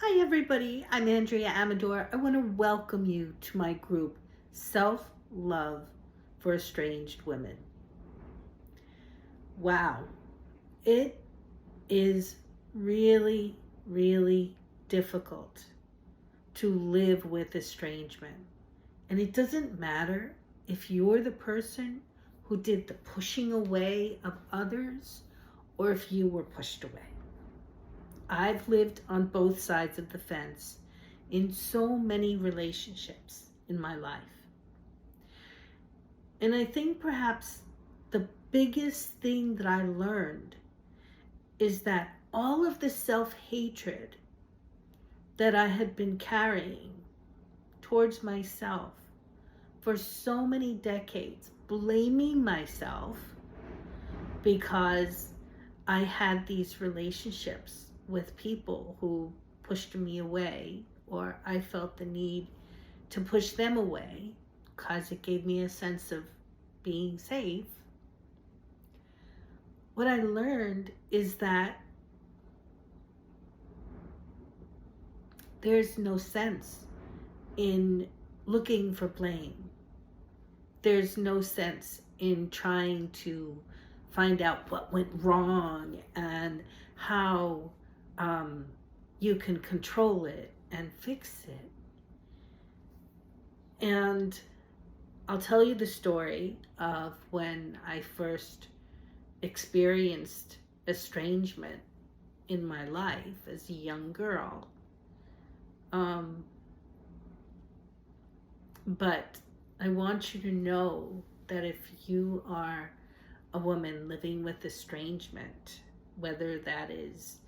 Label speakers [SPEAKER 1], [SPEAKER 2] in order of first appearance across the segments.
[SPEAKER 1] Hi everybody, I'm Andrea Amador. I want to welcome you to my group, Self-Love for Estranged Women. Wow, it is really, really difficult to live with estrangement. And it doesn't matter if you're the person who did the pushing away of others or if you were pushed away. I've lived on both sides of the fence in so many relationships in my life. And I think perhaps the biggest thing that I learned is that all of the self-hatred that I had been carrying towards myself for so many decades, blaming myself because I had these relationships with people who pushed me away, or I felt the need to push them away because it gave me a sense of being safe. What I learned is that there's no sense in looking for blame. There's no sense in trying to find out what went wrong and how you can control it and fix it. And I'll tell you the story of when I first experienced estrangement in my life as a young girl. But I want you to know that if you are a woman living with estrangement, whether that is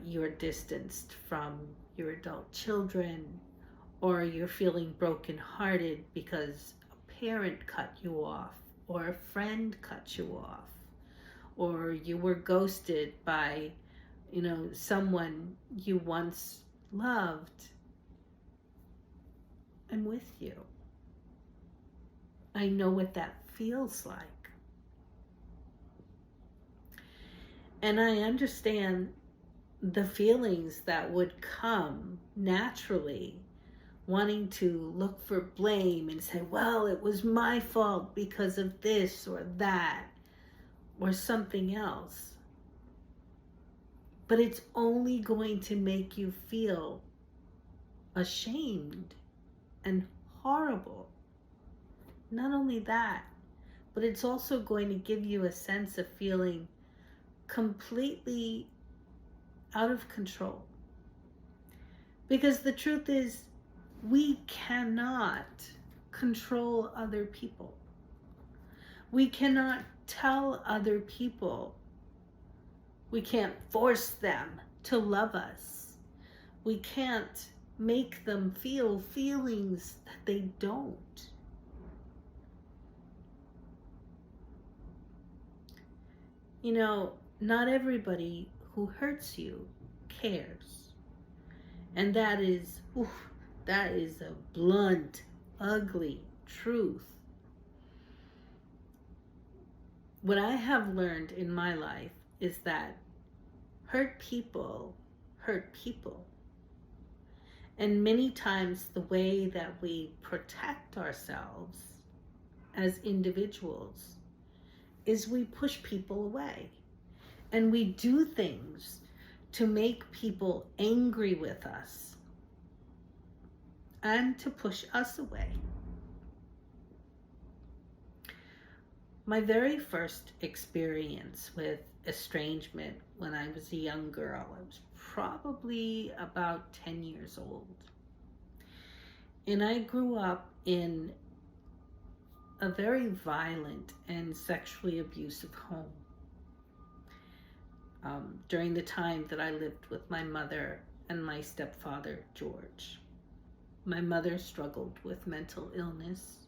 [SPEAKER 1] you're distanced from your adult children, or you're feeling brokenhearted because a parent cut you off, or a friend cut you off, or you were ghosted by, someone you once loved, I'm with you. I know what that feels like. And I understand the feelings that would come naturally, wanting to look for blame and say, well, it was my fault because of this or that or something else. But it's only going to make you feel ashamed and horrible. Not only that, but it's also going to give you a sense of feeling completely out of control. Because the truth is, we cannot control other people. We cannot tell other people. We can't force them to love us. We can't make them feel feelings that they don't. Not everybody who hurts you cares. And that is a blunt, ugly truth. What I have learned in my life is that hurt people hurt people. And many times the way that we protect ourselves as individuals is we push people away. And we do things to make people angry with us and to push us away. My very first experience with estrangement when I was a young girl, I was probably about 10 years old. And I grew up in a very violent and sexually abusive home. During the time that I lived with my mother and my stepfather, George. My mother struggled with mental illness,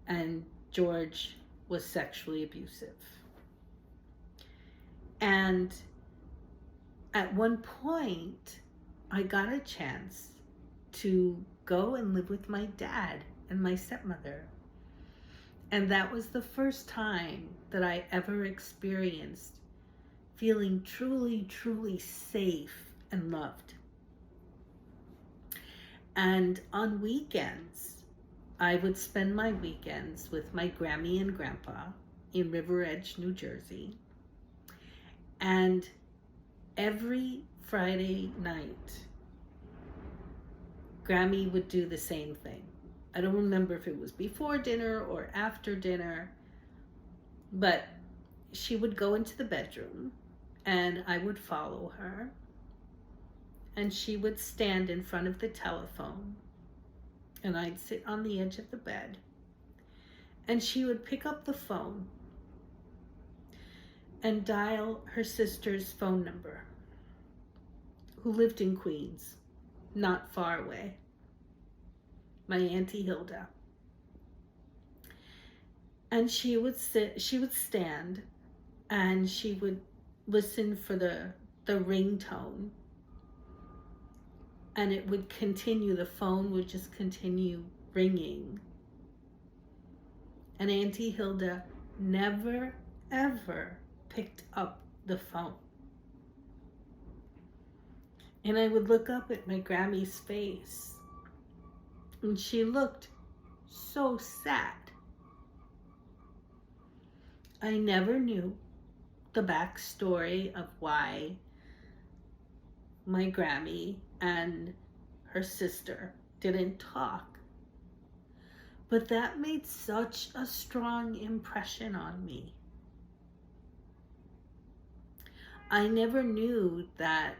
[SPEAKER 1] and George was sexually abusive. And at one point, I got a chance to go and live with my dad and my stepmother. And that was the first time that I ever experienced feeling truly, truly safe and loved. And on weekends, I would spend my weekends with my Grammy and Grandpa in River Edge, New Jersey. And every Friday night, Grammy would do the same thing. I don't remember if it was before dinner or after dinner, but she would go into the bedroom and I would follow her, and she would stand in front of the telephone and I'd sit on the edge of the bed, and she would pick up the phone and dial her sister's phone number, who lived in Queens, not far away, my Auntie Hilda. And she would stand and she would listen for the ringtone, and it would continue, the phone would just continue ringing. And Auntie Hilda never, ever picked up the phone. And I would look up at my Grammy's face, and she looked so sad. I never knew the backstory of why my Grammy and her sister didn't talk, but that made such a strong impression on me. I never knew that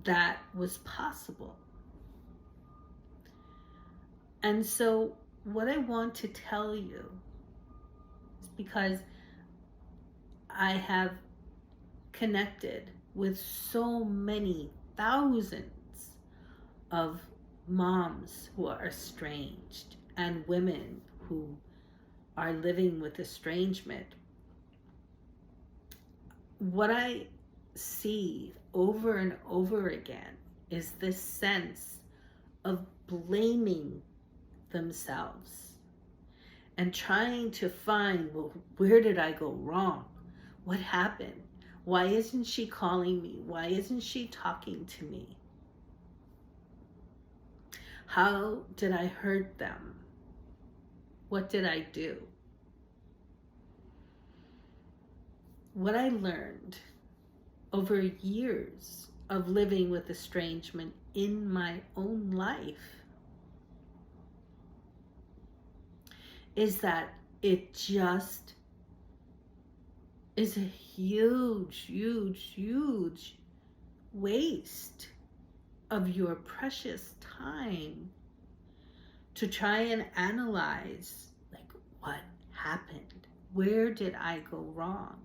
[SPEAKER 1] that was possible. And so what I want to tell you is, because I have connected with so many thousands of moms who are estranged and women who are living with estrangement, what I see over and over again is this sense of blaming themselves and trying to find, well, where did I go wrong? What happened? Why isn't she calling me? Why isn't she talking to me? How did I hurt them? What did I do? What I learned over years of living with estrangement in my own life is that it just is a huge, huge, huge waste of your precious time to try and analyze, like, what happened? Where did I go wrong?